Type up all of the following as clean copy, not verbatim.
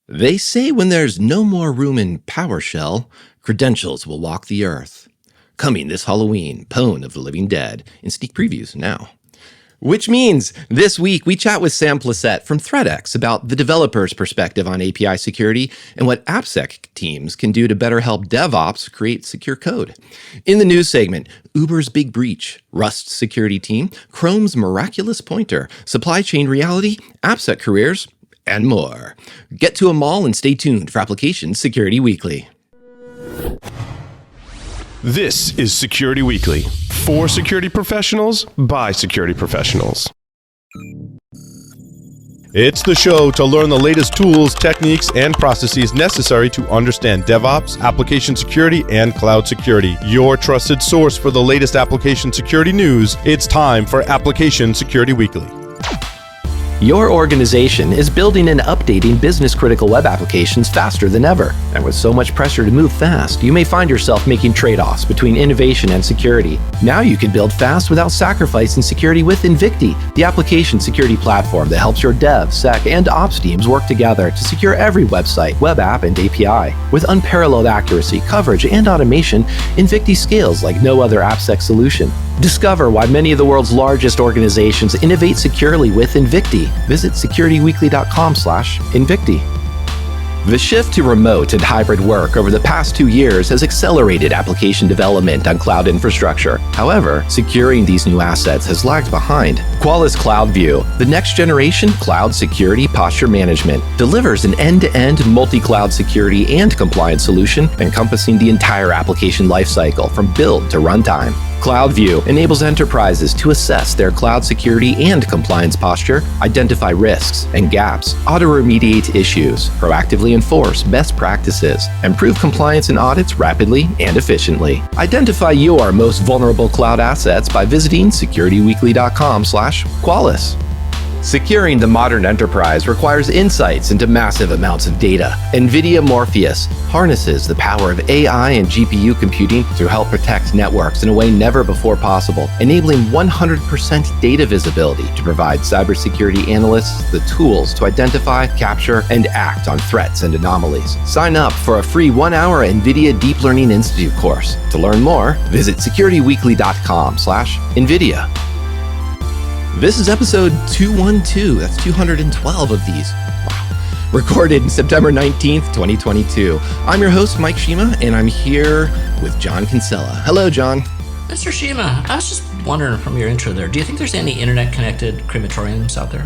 They say when there's no more room in PowerShell, credentials will walk the earth. Coming this Halloween, Pwn of the Living Dead, in sneak previews now. Which means this week we chat with Sam Placette from ThreadX about the developer's perspective on API security and what AppSec teams can do to better help DevOps create secure code. In the news segment, Uber's big breach, Rust's security team, Chrome's miraculous pointer, supply chain reality, AppSec careers, and more. Get to them all and stay tuned for Application Security Weekly. This is Security Weekly, for security professionals, by security professionals. It's the show to learn the latest tools, techniques, and processes necessary to understand DevOps, application security, and cloud security. Your trusted source for the latest application security news. It's time for Application Security Weekly. Your organization is building and updating business-critical web applications faster than ever. And with so much pressure to move fast, you may find yourself making trade-offs between innovation and security. Now you can build fast without sacrificing security with Invicti, the application security platform that helps your dev, sec, and ops teams work together to secure every website, web app, and API. With unparalleled accuracy, coverage, and automation, Invicti scales like no other AppSec solution. Discover why many of the world's largest organizations innovate securely with Invicti. Visit securityweekly.com/Invicti. The shift to remote and hybrid work over the past 2 years has accelerated application development on cloud infrastructure. However, securing these new assets has lagged behind. Qualys Cloud View, the next generation cloud security posture management, delivers an end-to-end multi-cloud security and compliance solution encompassing the entire application lifecycle from build to runtime. CloudView enables enterprises to assess their cloud security and compliance posture, identify risks and gaps, auto-remediate issues, proactively enforce best practices, improve compliance and audits rapidly and efficiently. Identify your most vulnerable cloud assets by visiting securityweekly.com/Qualys. Securing the modern enterprise requires insights into massive amounts of data. NVIDIA Morpheus harnesses the power of AI and GPU computing to help protect networks in a way never before possible, enabling 100% data visibility to provide cybersecurity analysts the tools to identify, capture, and act on threats and anomalies. Sign up for a free 1-hour NVIDIA Deep Learning Institute course. To learn more, visit securityweekly.com/NVIDIA. This is episode 212. That's 212 of these. Wow. Recorded September 19th, 2022. I'm your host, Mike Shima, and I'm here with John Kinsella. Hello, John. Mr. Shima, I was just wondering from your intro there, do you think there's any internet-connected crematoriums out there?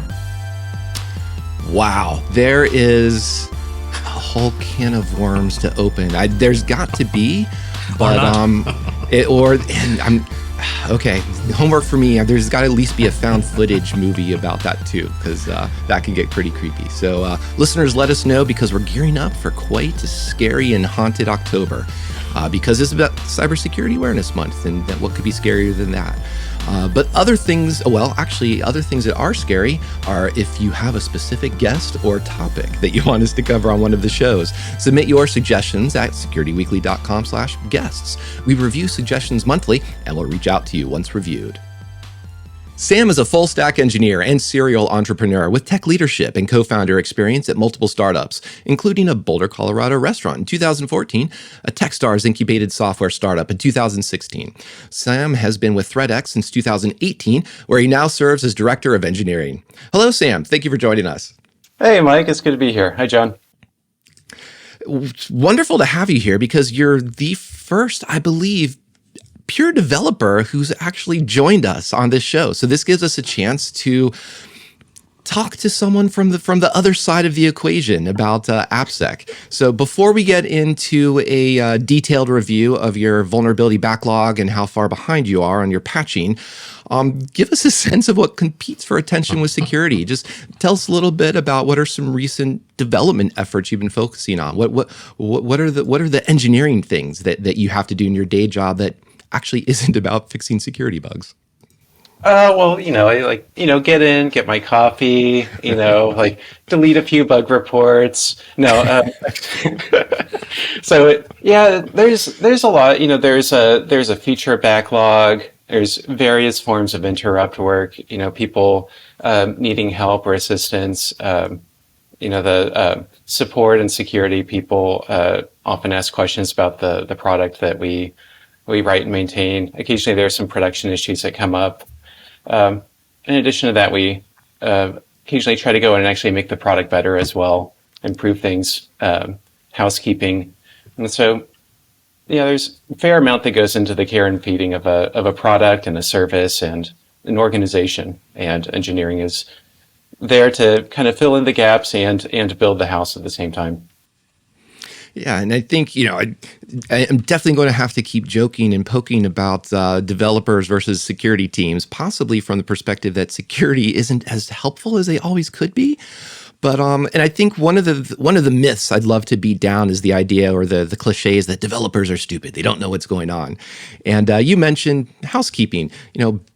Wow. There is a whole can of worms to open. There's got to be, but okay, homework for me. There's got to at least be a found footage movie about that too, because that can get pretty creepy. So listeners, let us know, because we're gearing up for quite a scary and haunted October, because it's about Cybersecurity Awareness Month, and what could be scarier than that? But other things that are scary are if you have a specific guest or topic that you want us to cover on one of the shows. Submit your suggestions at securityweekly.com/guests. We review suggestions monthly, and we'll reach out to you once reviewed. Sam is a full-stack engineer and serial entrepreneur with tech leadership and co-founder experience at multiple startups, including a Boulder, Colorado restaurant in 2014, a Techstars incubated software startup in 2016. Sam has been with ThreadX since 2018, where he now serves as director of engineering. Hello, Sam. Thank you for joining us. Hey, Mike. It's good to be here. Hi, John. It's wonderful to have you here, because you're the first, I believe, pure developer who's actually joined us on this show. So this gives us a chance to talk to someone from the other side of the equation about AppSec. So before we get into a detailed review of your vulnerability backlog and how far behind you are on your patching, give us a sense of what competes for attention with security. Just tell us a little bit about what are some recent development efforts you've been focusing on. What are the engineering things that you have to do in your day job that actually isn't about fixing security bugs? I get in, get my coffee, delete a few bug reports. There's a lot, there's a feature backlog. There's various forms of interrupt work, people needing help or assistance. the support and security people often ask questions about the product that we write and maintain. Occasionally, there are some production issues that come up. In addition to that, we occasionally try to go in and actually make the product better as well, improve things, housekeeping, and so there's a fair amount that goes into the care and feeding of a product and a service and an organization, and engineering is there to kind of fill in the gaps and build the house at the same time. Yeah, and I think, I'm definitely going to have to keep joking and poking about developers versus security teams, possibly from the perspective that security isn't as helpful as they always could be. But and I think one of the myths I'd love to beat down is the idea, or the cliches, that developers are stupid. They don't know what's going on. And you mentioned housekeeping,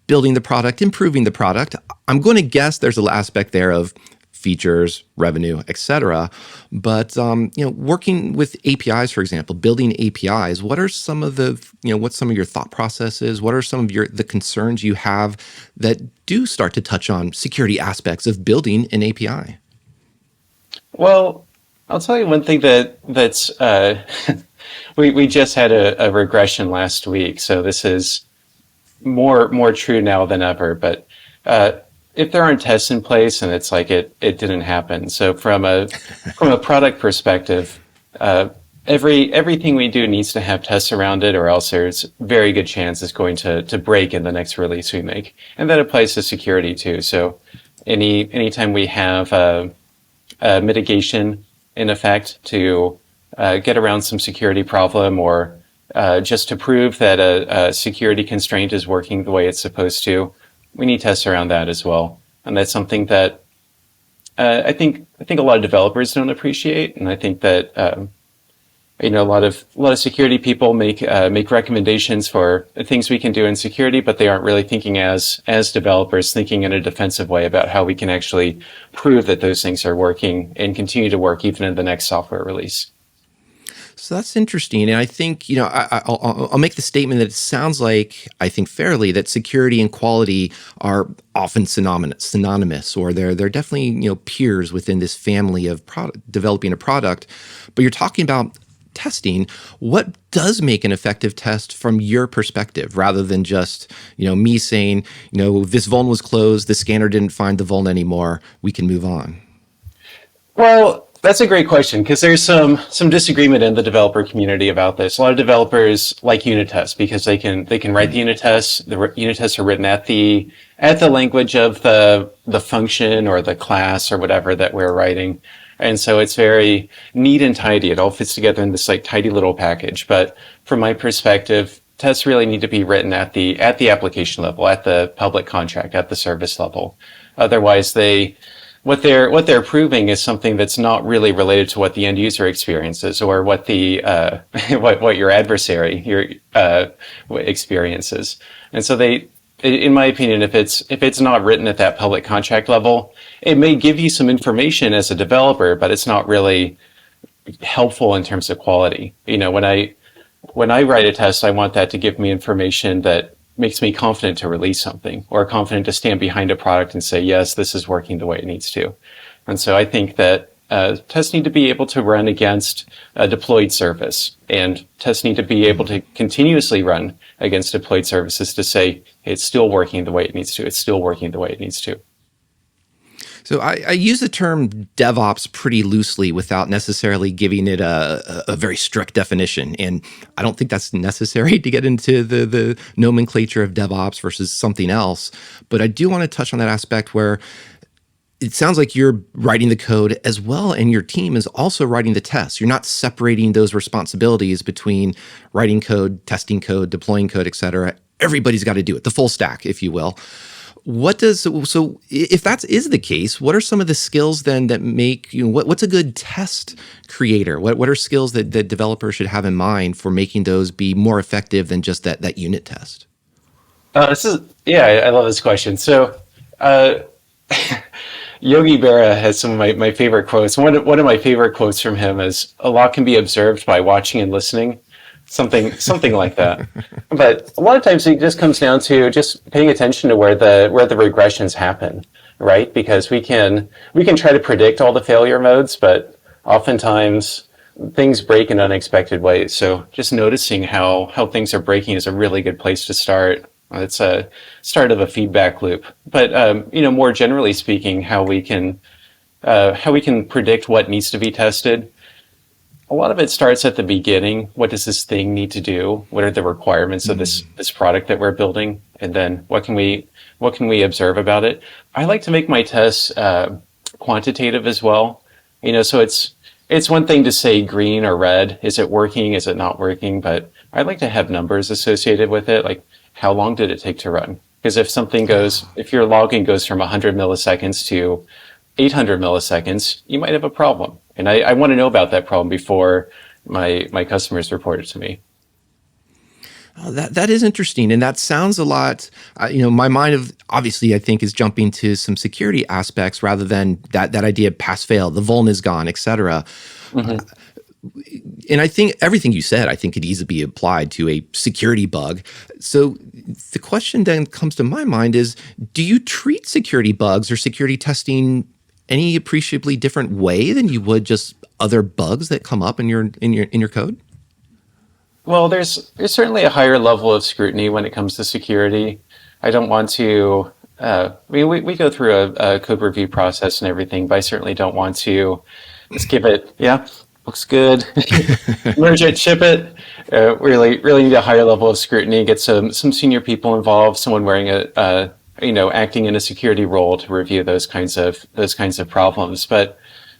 building the product, improving the product. I'm going to guess there's an aspect there of features, revenue, etc. But working with APIs, for example, building APIs, what are some of the what's some of your thought processes? What are some of the concerns you have that do start to touch on security aspects of building an API? Well, I'll tell you one thing that's we just had a regression last week, so this is more true now than ever. But if there aren't tests in place, and it's like it didn't happen. So from a product perspective, everything we do needs to have tests around it, or else there's very good chance it's going to break in the next release we make, and that applies to security too. So anytime we have mitigation in effect to get around some security problem, or just to prove that a security constraint is working the way it's supposed to, we need tests around that as well. And that's something that I think a lot of developers don't appreciate, and I think that a lot of security people make recommendations for things we can do in security, but they aren't really thinking as developers, thinking in a defensive way about how we can actually prove that those things are working and continue to work even in the next software release. So that's interesting. And I think, I'll make the statement that it sounds like, I think fairly, that security and quality are often synonymous, or they're definitely, peers within this family of developing a product. But you're talking about testing. What does make an effective test from your perspective, rather than just, me saying, this vuln was closed, the scanner didn't find the vuln anymore, we can move on? Well, that's a great question, because there's some disagreement in the developer community about this. A lot of developers like unit tests because they can write the unit tests. The unit tests are written at the language of the function or the class or whatever that we're writing. And so it's very neat and tidy. It all fits together in this tidy little package. But from my perspective, tests really need to be written at the application level, at the public contract, at the service level. Otherwise, what they're proving is something that's not really related to what the end user experiences, or what the what your adversary experiences. And so in my opinion, if it's not written at that public contract level, it may give you some information as a developer, but it's not really helpful in terms of quality. When I write a test, I want that to give me information that makes me confident to release something, or confident to stand behind a product and say, yes, this is working the way it needs to. And so I think that tests need to be able to run against a deployed service, and tests need to be able to continuously run against deployed services to say, hey, it's still working the way it needs to. It's still working the way it needs to. So I use the term DevOps pretty loosely without necessarily giving it a very strict definition. And I don't think that's necessary to get into the nomenclature of DevOps versus something else. But I do want to touch on that aspect where it sounds like you're writing the code as well, and your team is also writing the tests. You're not separating those responsibilities between writing code, testing code, deploying code, et cetera. Everybody's got to do it, the full stack, if you will. So if that is the case, what are some of the skills then that make what's a good test creator? What are skills that developers should have in mind for making those be more effective than just that unit test? I love this question. So Yogi Berra has some of my favorite quotes. One of my favorite quotes from him is, "A lot can be observed by watching and listening." Something like that. But a lot of times it just comes down to just paying attention to where the regressions happen. right? Because we can try to predict all the failure modes, but oftentimes things break in unexpected ways. So just noticing how things are breaking is a really good place to start. It's a start of a feedback loop. But more generally speaking, how we can predict what needs to be tested. A lot of it starts at the beginning. What does this thing need to do? What are the requirements of this product that we're building? And then what can we observe about it? I like to make my tests quantitative as well. So it's one thing to say green or red. Is it working? Is it not working? But I like to have numbers associated with it. Like, how long did it take to run? Because if your logging goes from 100 milliseconds to 800 milliseconds, you might have a problem. And I want to know about that problem before my customers report it to me. Oh, that is interesting, and that sounds a lot. My mind obviously I think is jumping to some security aspects rather than that idea of pass fail, the vuln is gone, etc. And I think everything you said, I think could easily be applied to a security bug. So the question then comes to my mind is: do you treat security bugs or security testing any appreciably different way than you would just other bugs that come up in your code? Well, there's certainly a higher level of scrutiny when it comes to security. I don't want to. We go through a code review process and everything, but I certainly don't want to just give it. Yeah, looks good. Merge it, ship it. Really need a higher level of scrutiny. Get some senior people involved. Someone wearing acting in a security role to review those kinds of problems. But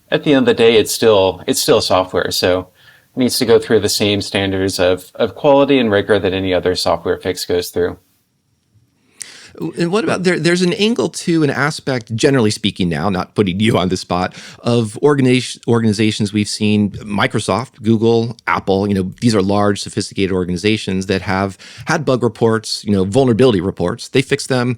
at the end of the day, it's still software. So it needs to go through the same standards of quality and rigor that any other software fix goes through. And what about there's an angle to an aspect, generally speaking now, not putting you on the spot, of organizations we've seen, Microsoft, Google, Apple, these are large, sophisticated organizations that have had bug reports, vulnerability reports. They fix them.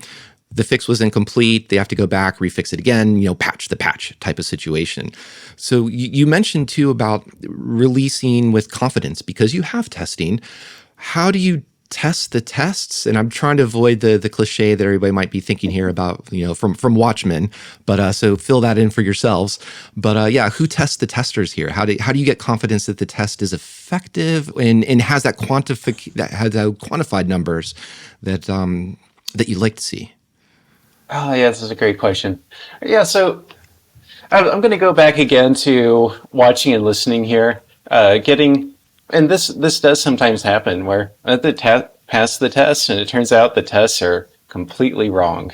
The fix was incomplete. They have to go back, refix it again, patch the patch type of situation. So you mentioned too about releasing with confidence because you have testing. How do you test the tests? And I'm trying to avoid the cliche that everybody might be thinking here about, from Watchmen, but so fill that in for yourselves. But who tests the testers here? How do you get confidence that the test is effective and has that quantified numbers that you'd like to see? Oh, yeah, this is a great question. Yeah, so I'm going to go back again to watching and listening here, and this does sometimes happen where the pass the test and it turns out the tests are completely wrong.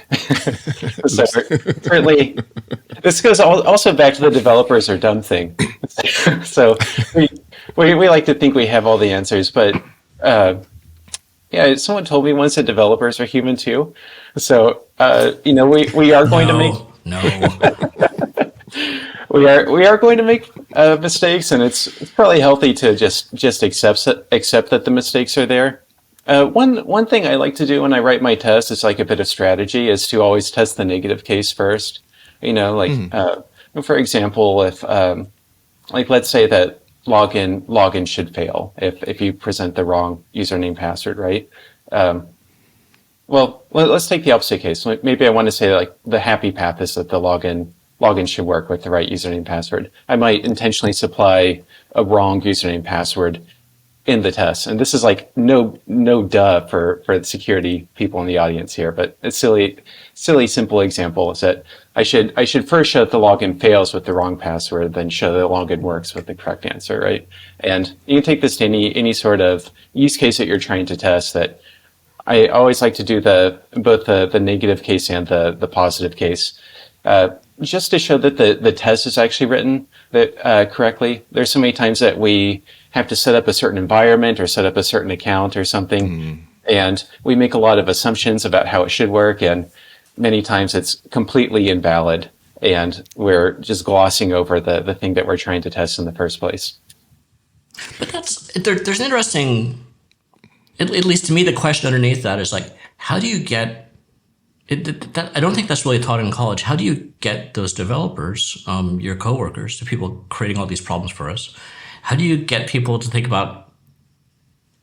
So certainly, this goes also back to the developers are dumb thing. So we like to think we have all the answers, but someone told me once that developers are human too. So we are going to make we are going to make mistakes, and it's probably healthy to just accept that the mistakes are there. One thing I like to do when I write my tests is like a bit of strategy is to always test the negative case first. For example, if let's say that login should fail if you present the wrong username password, right? Well, let's take the opposite case. Maybe I want to say like the happy path is that the login should work with the right username password. I might intentionally supply a wrong username password in the test. And this is like no duh for the security people in the audience here, but it's silly simple example is that I should first show that the login fails with the wrong password, then show that the login works with the correct answer, right? And you can take this to any sort of use case that you're trying to test. That I always like to do both the negative case and the positive case, just to show that the test is actually written correctly. There's so many times that we have to set up a certain environment or set up a certain account or something, and we make a lot of assumptions about how it should work, and many times it's completely invalid, and we're just glossing over the thing that we're trying to test in the first place. But there's an interesting, at least to me, the question underneath that is like, how do you get I don't think that's really taught in college. How do you get those developers, your coworkers, the people creating all these problems for us? How do you get people to think about?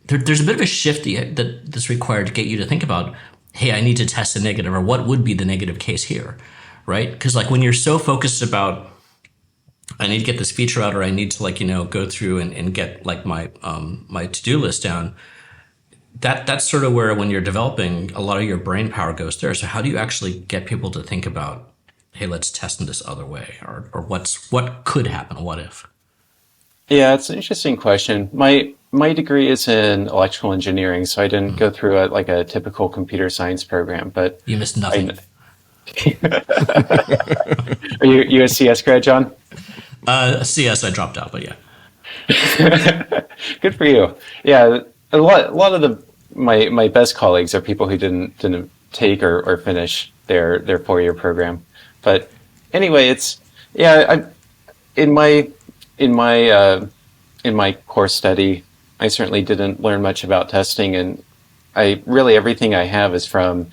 There's a bit of a shift that's required to get you to think about, hey, I need to test a negative, or what would be the negative case here, right? Because like when you're so focused about, I need to get this feature out, or I need to like, go through and get like my my to-do list down. That's sort of where when you're developing, a lot of your brain power goes there. So how do you actually get people to think about, hey, let's test in this other way, or what could happen? What if? Yeah, it's an interesting question. My degree is in electrical engineering, so I didn't go through a typical computer science program. But You missed nothing. Are you a CS grad, John? CS, I dropped out, but yeah. Good for you. Yeah, a lot of my best colleagues are people who didn't take or finish their 4-year program. But anyway, in my course study, I certainly didn't learn much about testing, and everything I have is from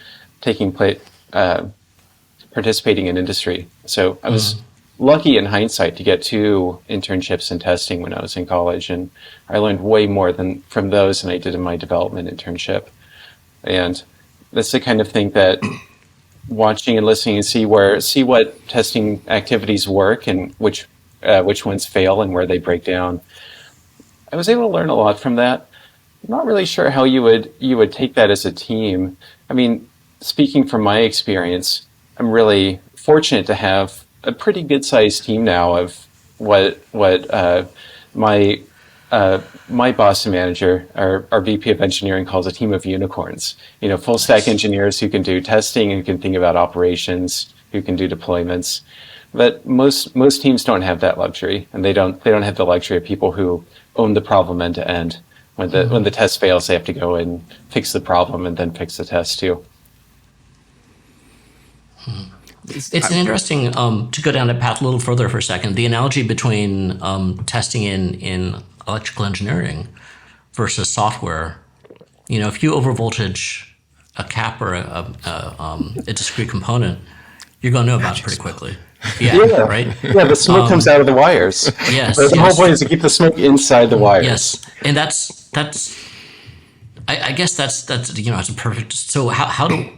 participating in industry. So I was lucky in hindsight to get 2 internships in testing when I was in college, and I learned way more from those than I did in my development internship. And that's the kind of thing that watching and listening and see what testing activities work and which ones fail and where they break down. I was able to learn a lot from that. I'm not really sure how you would take that as a team. I mean, speaking from my experience, I'm really fortunate to have a pretty good sized team now of what my boss and manager, our VP of engineering, calls a team of unicorns. Full stack engineers who can do testing and can think about operations, who can do deployments. But most teams don't have that luxury, and they don't have the luxury of people who own the problem end to end. When the test fails, they have to go and fix the problem and then fix the test too. It's an interesting to go down that path a little further for a second. The analogy between testing in electrical engineering versus software. If you overvoltage a cap or a discrete component, you're going to know about it pretty quickly. Yeah, right? Yeah, the smoke comes out of the wires. Yes. The whole point is to keep the smoke inside the wires. Yes, and that's. I guess that's it's a perfect. So how do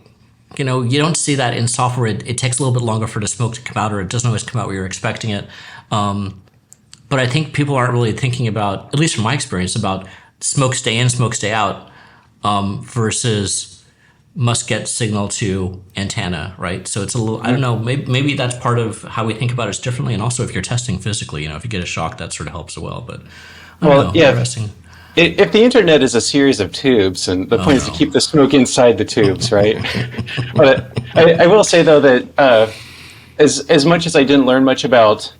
you don't see that in software. It takes a little bit longer for the smoke to come out, or it doesn't always come out where you're expecting it. But I think people aren't really thinking about, at least from my experience, about smoke stay in, smoke stay out, versus must get signal to antenna, right? So it's a little, I don't know, maybe that's part of how we think about it differently. And also if you're testing physically, if you get a shock, that sort of helps as well. But I don't know, interesting. If the internet is a series of tubes, and the point is to keep the smoke inside the tubes, right? But I will say though that as much as I didn't learn much about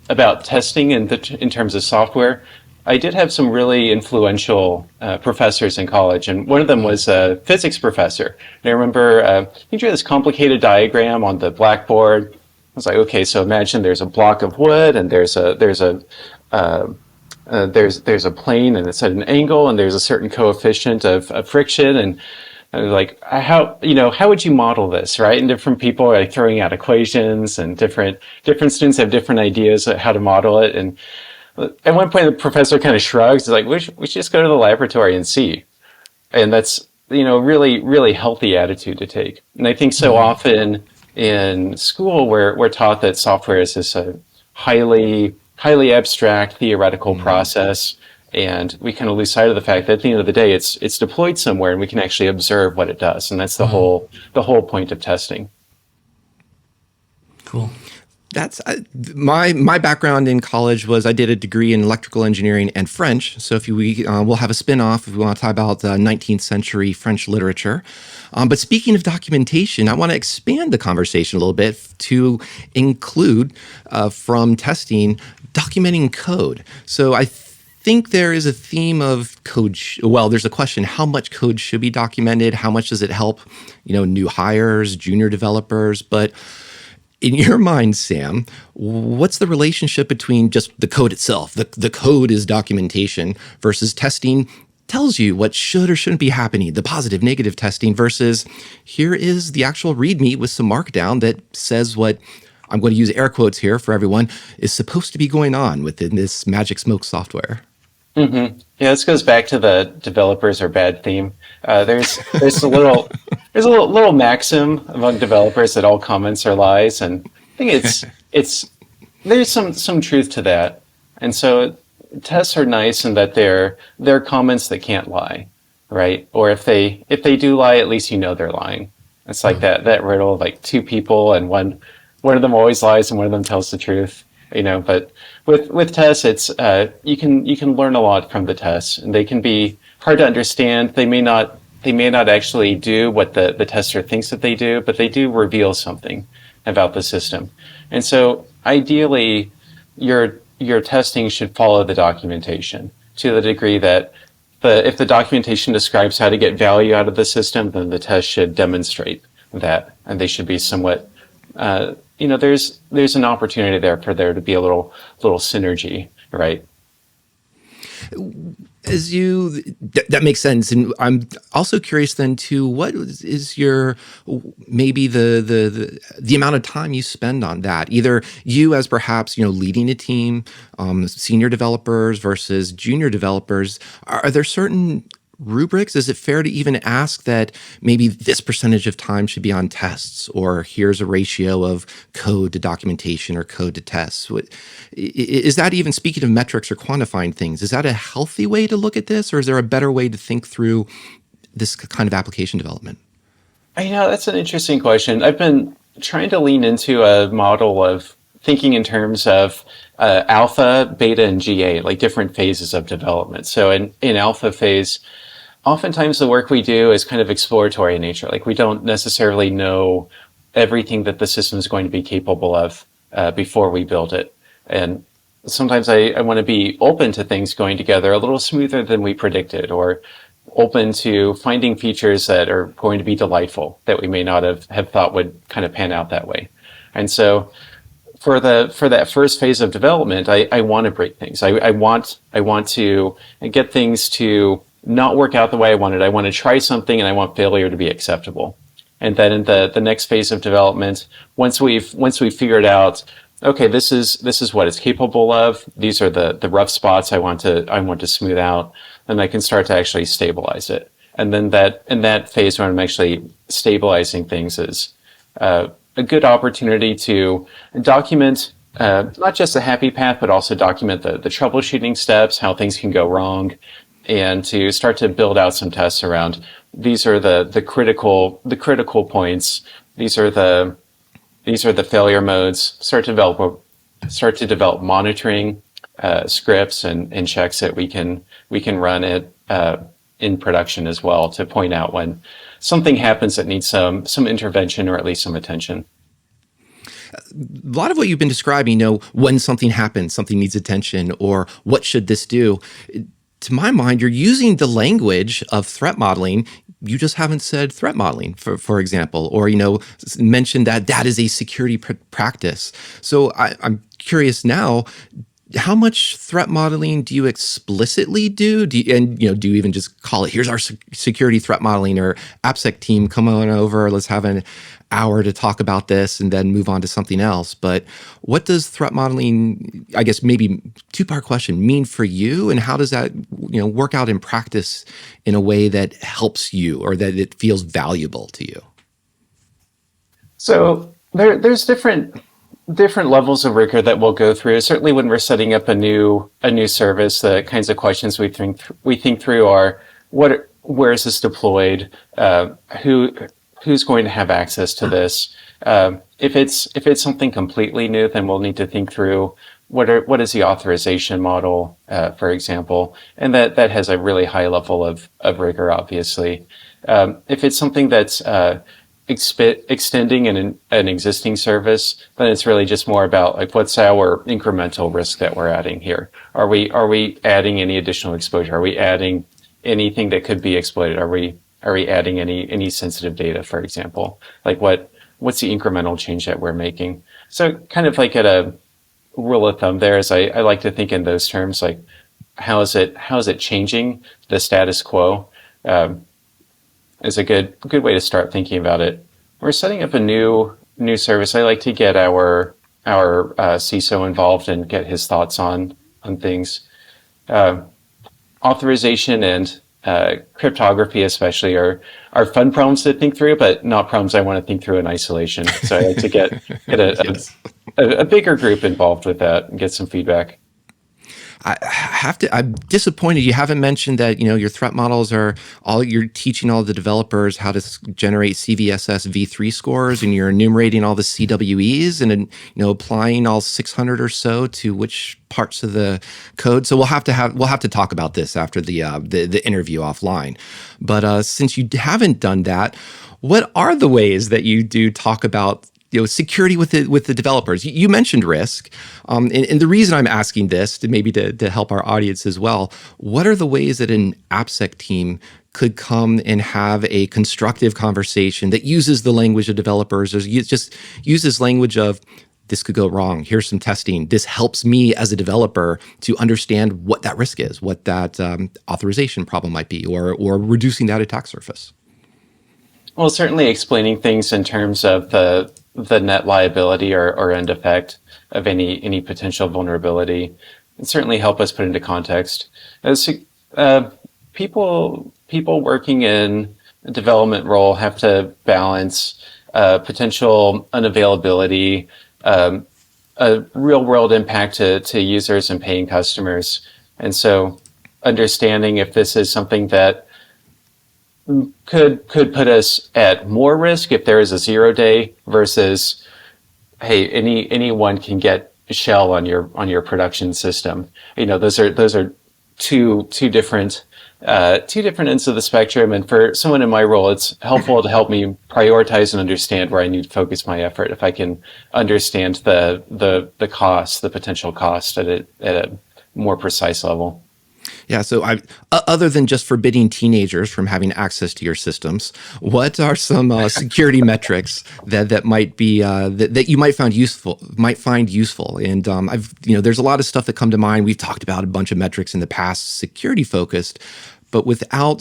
testing in terms of software, I did have some really influential professors in college, and one of them was a physics professor. And I remember he drew this complicated diagram on the blackboard. I was like, okay, so imagine there's a block of wood, and there's a plane, and it's at an angle, and there's a certain coefficient of friction, and I was like, how would you model this, right? And different people are like throwing out equations, and different students have different ideas of how to model it. And at one point, the professor kind of shrugs. He's like, we should just go to the laboratory and see. And that's, really, really healthy attitude to take. And I think so often in school, we're taught that software is this highly abstract theoretical process. And we kind of lose sight of the fact that at the end of the day, it's deployed somewhere and we can actually observe what it does. And that's the whole point of testing. Cool. That's my background in college was I did a degree in electrical engineering and French. So we'll have a spin-off if we want to talk about 19th century French literature. But speaking of documentation, I want to expand the conversation a little bit to include from testing, documenting code. So I think there is a theme of code. There's a question: how much code should be documented? How much does it help, new hires, junior developers? But in your mind, Sam, what's the relationship between just the code itself? The code is documentation versus testing tells you what should or shouldn't be happening, the positive, negative testing versus here is the actual README with some markdown that says what, I'm going to use air quotes here for everyone, is supposed to be going on within this Magic Smoke software. Mm-hmm. Yeah, this goes back to the developers are bad theme. There's a little maxim among developers that all comments are lies, and think it's there's some truth to that, and so tests are nice in that they're comments that can't lie, right? Or if they do lie, at least you know they're lying. It's like that riddle, like two people and one of them always lies and one of them tells the truth, But with tests, it's you can learn a lot from the tests, and they can be hard to understand. They may not actually do what the tester thinks that they do, but they do reveal something about the system. And so ideally, your testing should follow the documentation to the degree that if the documentation describes how to get value out of the system, then the test should demonstrate that, and they should be somewhat, there's an opportunity there for there to be a little synergy, right? That makes sense. And I'm also curious then too, what is your, maybe the amount of time you spend on that, either you as perhaps, leading a team, senior developers versus junior developers. Are there certain rubrics? Is it fair to even ask that maybe this percentage of time should be on tests, or here's a ratio of code to documentation or code to tests? Is that, even speaking of metrics or quantifying things, is that a healthy way to look at this, or is there a better way to think through this kind of application development? That's an interesting question. I've been trying to lean into a model of thinking in terms of alpha, beta, and GA, like different phases of development. So in alpha phase, oftentimes the work we do is kind of exploratory in nature. Like we don't necessarily know everything that the system is going to be capable of before we build it. And sometimes I want to be open to things going together a little smoother than we predicted, or open to finding features that are going to be delightful that we may not have thought would kind of pan out that way. And so for that first phase of development, I want to break things. I want to get things to not work out the way I wanted. I want to try something, and I want failure to be acceptable. And then in the next phase of development, once we've figured out, okay, this is what it's capable of, these are the rough spots I want to smooth out, then I can start to actually stabilize it. And then in that phase where I'm actually stabilizing things is a good opportunity to document not just the happy path, but also document the troubleshooting steps, how things can go wrong, and to start to build out some tests around these are the critical points, these are the failure modes. Start to develop monitoring scripts and checks that we can run it in production as well, to point out when something happens that needs some intervention, or at least some attention. A lot of what you've been describing, when something happens, something needs attention, or what should this do? To my mind, you're using the language of threat modeling. You just haven't said threat modeling, for example, or, mentioned that is a security practice. So I'm curious now, how much threat modeling do you explicitly do? Do you even just call it, here's our security threat modeling, or AppSec team, come on over, let's have an hour to talk about this and then move on to something else? But what does threat modeling, I guess maybe two-part question, mean for you? And how does that work out in practice in a way that helps you, or that it feels valuable to you? So there's different levels of rigor that we'll go through. Certainly when we're setting up a new service, the kinds of questions we think through are, where is this deployed? Who's going to have access to this? If it's something completely new, then we'll need to think through what is the authorization model, for example, and that has a really high level of rigor, obviously. If it's something that's extending an existing service, then it's really just more about, like, what's our incremental risk that we're adding here? Are we adding any additional exposure? Are we adding anything that could be exploited? Are we adding any sensitive data, for example? Like what's the incremental change that we're making? So kind of like at a rule of thumb there is I like to think in those terms, like how is it changing the status quo? Is a good way to start thinking about it. We're setting up a new service. I like to get our CISO involved and get his thoughts on things. Authorization and cryptography especially are fun problems to think through, but not problems I want to think through in isolation. So I like to get Yes. a bigger group involved with that and get some feedback. I'm disappointed you haven't mentioned that, your threat models you're teaching all the developers how to generate CVSS v3 scores, and you're enumerating all the CWEs and, applying all 600 or so to which parts of the code. So we'll have to talk about this after the interview offline. But since you haven't done that, what are the ways that you do talk about security with the developers? You mentioned risk, and the reason I'm asking this to help our audience as well. What are the ways that an AppSec team could come and have a constructive conversation that uses the language of developers, or just uses language of, this could go wrong, here's some testing, this helps me as a developer to understand what that risk is, what that authorization problem might be, or reducing that attack surface? Well, certainly explaining things in terms of the net liability or end effect of any potential vulnerability, and certainly help us put into context. As people working in a development role have to balance potential unavailability, a real world impact to users and paying customers, and so understanding if this is something that could put us at more risk if there is a 0-day versus, hey, anyone can get shell on your production system. Those are two different ends of the spectrum. And for someone in my role, it's helpful to help me prioritize and understand where I need to focus my effort. If I can understand the cost, the potential cost at a more precise level. Yeah. So, other than just forbidding teenagers from having access to your systems, what are some security metrics that might be that you might find useful? And there's a lot of stuff that come to mind. We've talked about a bunch of metrics in the past, security focused. But without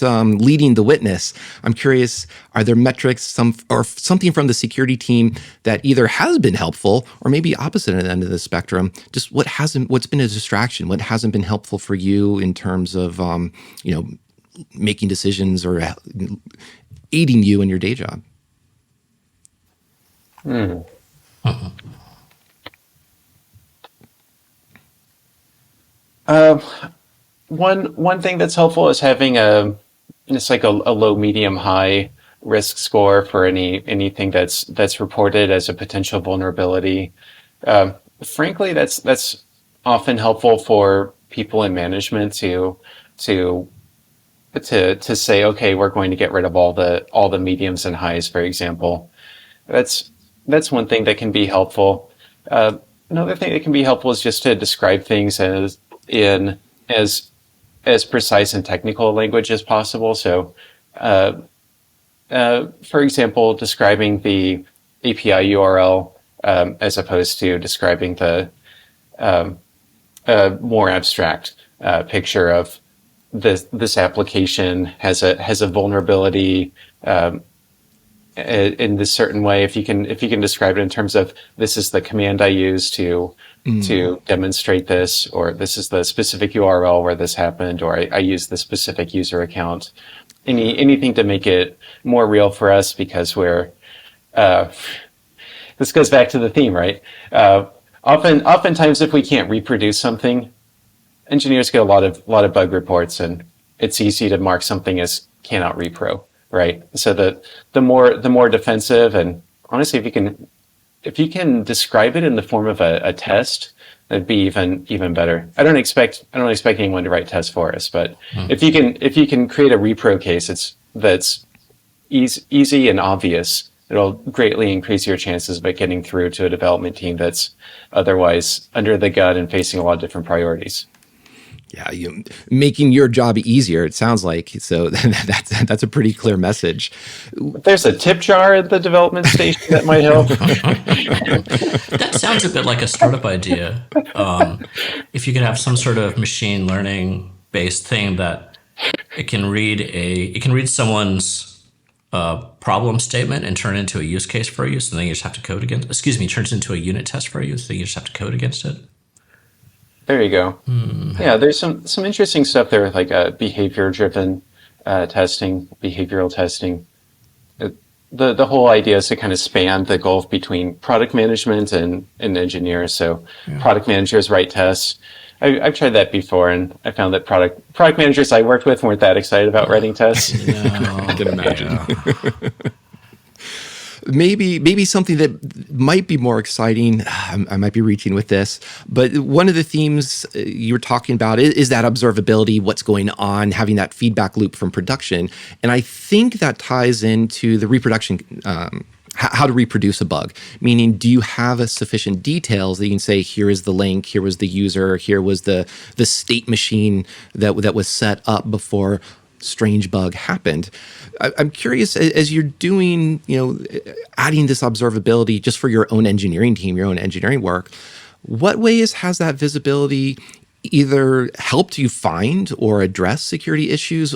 leading the witness, I'm curious: are there metrics, something from the security team that either has been helpful, or maybe opposite at the end of the spectrum? Just what's been a distraction? What hasn't been helpful for you in terms of making decisions or aiding you in your day job? One thing that's helpful is having a low, medium, high risk score for anything that's reported as a potential vulnerability. Frankly, that's often helpful for people in management to say, okay, we're going to get rid of all the mediums and highs, for example. That's one thing that can be helpful. Another thing that can be helpful is just to describe things as precise and technical language as possible. So, for example, describing the API URL as opposed to describing the more abstract picture of this application has a vulnerability in this certain way. If you can describe it in terms of, this is the command I use to demonstrate this, or this is the specific URL where this happened, or I use the specific user account. Anything to make it more real for us, because we're this goes back to the theme, right? Oftentimes, if we can't reproduce something, engineers get a lot of bug reports, and it's easy to mark something as cannot repro, right? So the more defensive, and honestly, if you can describe it in the form of a test, that'd be even better. I don't expect anyone to write tests for us, but if you can create a repro case that's easy and obvious, it'll greatly increase your chances of getting through to a development team that's otherwise under the gun and facing a lot of different priorities. Yeah, making your job easier, it sounds like. So that's a pretty clear message. There's a tip jar at the development station that might help. That sounds a bit like a startup idea. If you could have some sort of machine learning based thing that it can read someone's problem statement and turn it into a use case for you, so then you just have to code against. Turns into a unit test for you, so you just have to code against it. There you go. Yeah, there's some interesting stuff there with like behavior-driven testing, behavioral testing. It, the whole idea is to kind of span the gulf between product management and engineers. So product managers write tests. I've tried that before, and I found that product managers I worked with weren't that excited about writing tests. I can imagine. Maybe something that might be more exciting. I might be reaching with this, but one of the themes you were talking about is that observability, what's going on, having that feedback loop from production. And I think that ties into the reproduction, how to reproduce a bug, meaning do you have a sufficient details that you can say, here is the link, here was the user, here was the state machine that was set up before strange bug happened. I'm curious, as you're doing, adding this observability just for your own engineering team, your own engineering work, what ways has that visibility either helped you find or address security issues,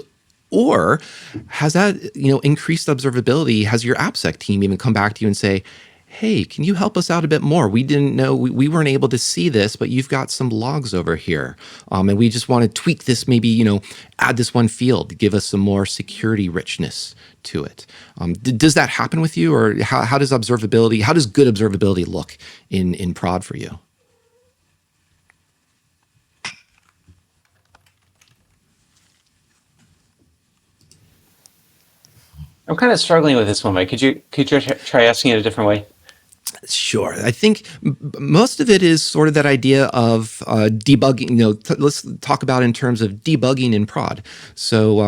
or has that, increased observability? Has your AppSec team even come back to you and say, hey, can you help us out a bit more? We didn't know, we weren't able to see this, but you've got some logs over here. And we just want to tweak this, maybe, add this one field to give us some more security richness to it. Does that happen with you? Or how does good observability look in prod for you? I'm kind of struggling with this one, Mike. Could you try asking it a different way? Sure. I think most of it is sort of that idea of debugging. Let's talk about in terms of debugging in prod. So,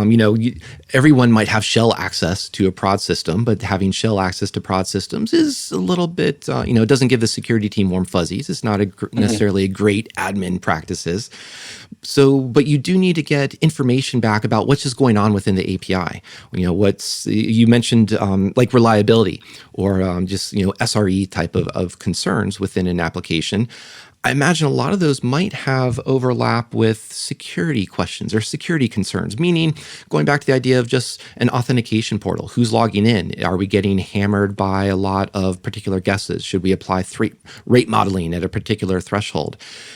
everyone might have shell access to a prod system, but having shell access to prod systems is a little bit, it doesn't give the security team warm fuzzies. It's not necessarily a great admin practices. So, but you do need to get information back about what's just going on within the API. You mentioned like reliability or just SRE type of concerns within an application. I imagine a lot of those might have overlap with security questions or security concerns, meaning going back to the idea of just an authentication portal. Who's logging in? Are we getting hammered by a lot of particular guesses? Should we apply rate modeling at a particular threshold?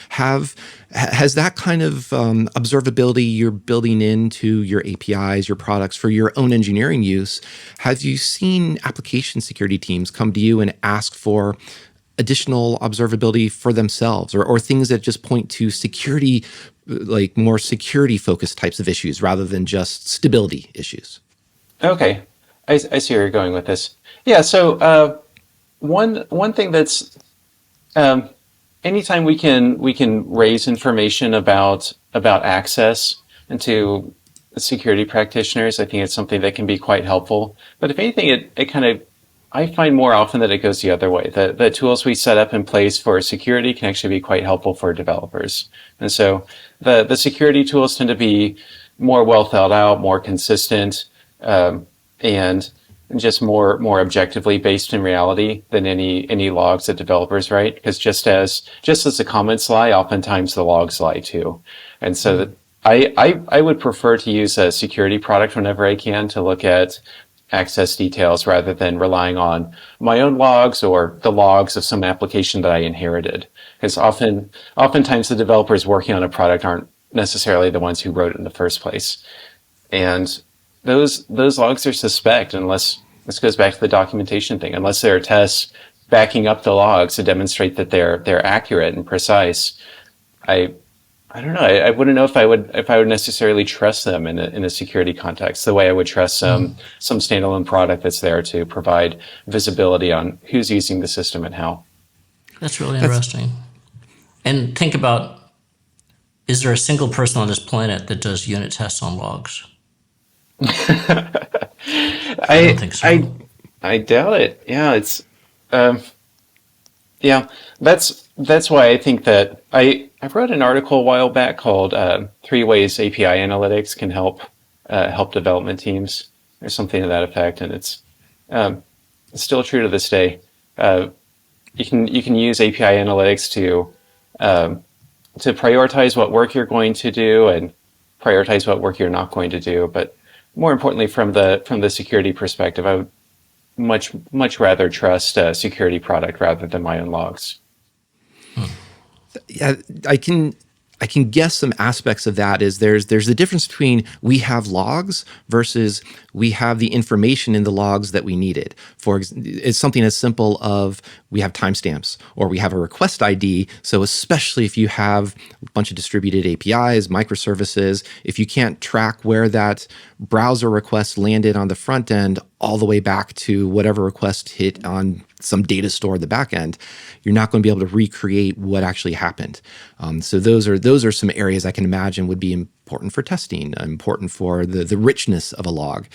Has that kind of observability you're building into your APIs, your products for your own engineering use, have you seen application security teams come to you and ask for additional observability for themselves or things that just point to security, like more security focused types of issues rather than just stability issues? Okay. I see where you're going with this. Yeah. So one thing that's anytime we can raise information about access into security practitioners, I think it's something that can be quite helpful. But if anything, it kind of, I find more often that it goes the other way. The tools we set up in place for security can actually be quite helpful for developers. And so the security tools tend to be more well thought out, more consistent, and just more objectively based in reality than any logs that developers write. Because just as the comments lie, oftentimes the logs lie too. And so that I would prefer to use a security product whenever I can to look at access details rather than relying on my own logs or the logs of some application that I inherited. Because oftentimes the developers working on a product aren't necessarily the ones who wrote it in the first place. And those logs are suspect unless, this goes back to the documentation thing, unless there are tests backing up the logs to demonstrate that they're accurate and precise. I don't know. I wouldn't know if I would necessarily trust them in a security context the way I would trust some standalone product that's there to provide visibility on who's using the system and how. That's really interesting. And think about, is there a single person on this planet that does unit tests on logs? I don't think so. I doubt it. Yeah, it's yeah. That's why I think that I wrote an article a while back called 3 Ways API Analytics Can Help Development Teams, or something to that effect, and it's still true to this day. You can use API analytics to prioritize what work you're going to do and prioritize what work you're not going to do. But more importantly, from the security perspective, I would much rather trust a security product rather than my own logs. Yeah, I can I can guess some aspects of that is there's the difference between we have logs versus we have the information in the logs that we needed. It's something as simple of we have timestamps or we have a request ID. So especially if you have a bunch of distributed APIs, microservices, if you can't track where that browser request landed on the front end all the way back to whatever request hit on some data store at the back end, you're not going to be able to recreate what actually happened. So those are some areas I can imagine would be important for testing, important for the richness of a log.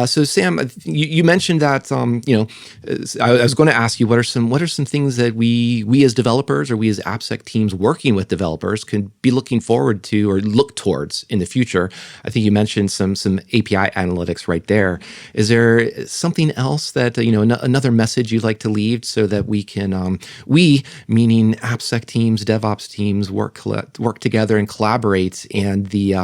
So Sam, you mentioned that I was going to ask you what are some things that we as developers or we as AppSec teams working with developers can be looking forward to or look towards in the future. I think you mentioned some API analytics right there. Is there something else that another message you'd like to leave so that we can we meaning AppSec teams, DevOps teams work together and collaborate, and the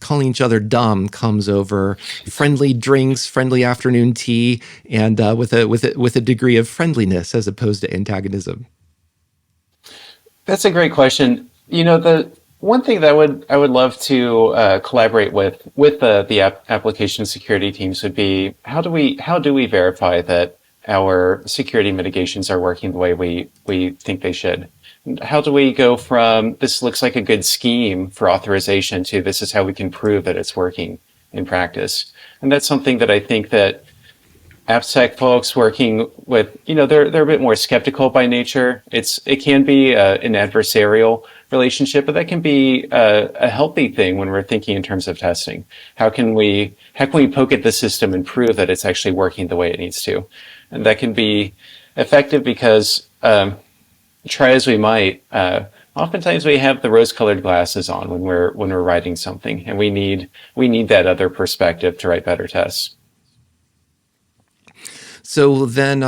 calling each other dumb comes over friendly drinks, friendly afternoon tea, and with a degree of friendliness as opposed to antagonism? That's a great question. The one thing that I would love to collaborate with the application security teams would be how do we verify that our security mitigations are working the way we think they should? How do we go from this looks like a good scheme for authorization to this is how we can prove that it's working in practice? And that's something that I think that AppSec folks working with, they're a bit more skeptical by nature. It can be an adversarial relationship, but that can be a healthy thing when we're thinking in terms of testing. How can we poke at the system and prove that it's actually working the way it needs to? And that can be effective because try as we might, oftentimes we have the rose-colored glasses on when we're writing something, and we need that other perspective to write better tests. So then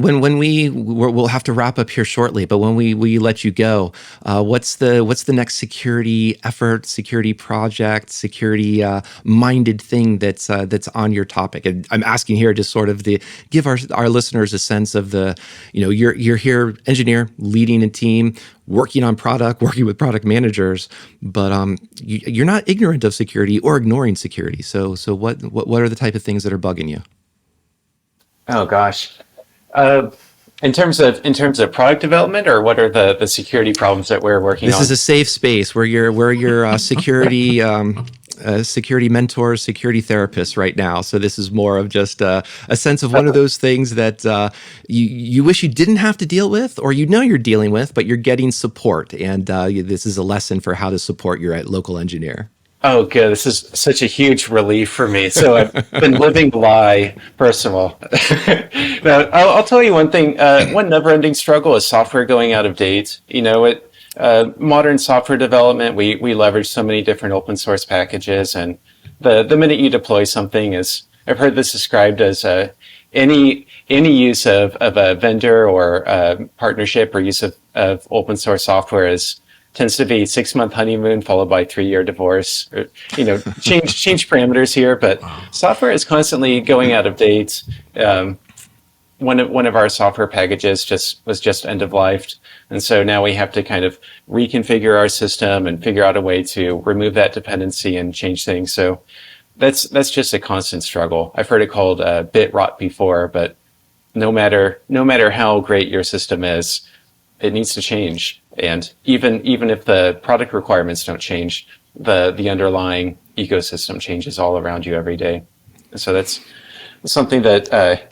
when we'll have to wrap up here shortly, but when we let you go, what's the next security effort, security project, security minded thing that's on your topic? And I'm asking here just sort of give our listeners a sense of you're here, engineer, leading a team, working on product, working with product managers, but you're not ignorant of security or ignoring security. So what are the type of things that are bugging you? Oh gosh. In terms of product development, or what are the security problems that we're working on? This is a safe space where you're security security mentors, security therapists right now. So this is more of just a sense of one of those things that you wish you didn't have to deal with, or you're dealing with, but you're getting support. And this is a lesson for how to support your local engineer. Oh, good. This is such a huge relief for me. So I've been living the lie, first of all. Now, I'll tell you one thing. One never-ending struggle is software going out of date. Modern software development, we leverage so many different open source packages, and the minute you deploy something I've heard this described as any use of a vendor or partnership or use of open source software tends to be 6-month honeymoon followed by 3-year divorce. Or, change parameters here, but software is constantly going out of date. One of our software packages was just end of life, and so now we have to kind of reconfigure our system and figure out a way to remove that dependency and change things. So that's just a constant struggle. I've heard it called bit rot before, but no matter how great your system is, it needs to change. And even if the product requirements don't change, the underlying ecosystem changes all around you every day. So that's something that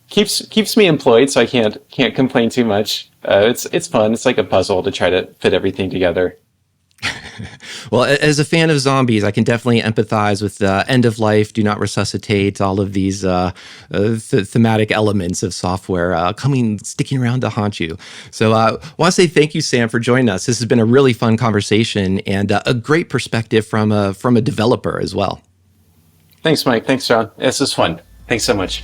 keeps me employed. So I can't complain too much. It's fun. It's like a puzzle to try to fit everything together. Well, as a fan of zombies, I can definitely empathize with end of life, do not resuscitate, all of these thematic elements of software sticking around to haunt you. So I want to say thank you, Sam, for joining us. This has been a really fun conversation and a great perspective from a developer as well. Thanks, Mike. Thanks, John. This is fun. Thanks so much.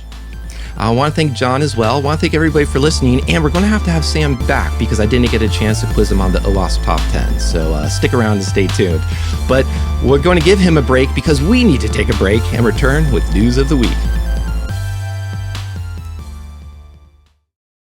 I want to thank John as well. I want to thank everybody for listening, and we're going to have Sam back because I didn't get a chance to quiz him on the OWASP Top 10, so stick around and stay tuned. But we're going to give him a break because we need to take a break and return with News of the Week.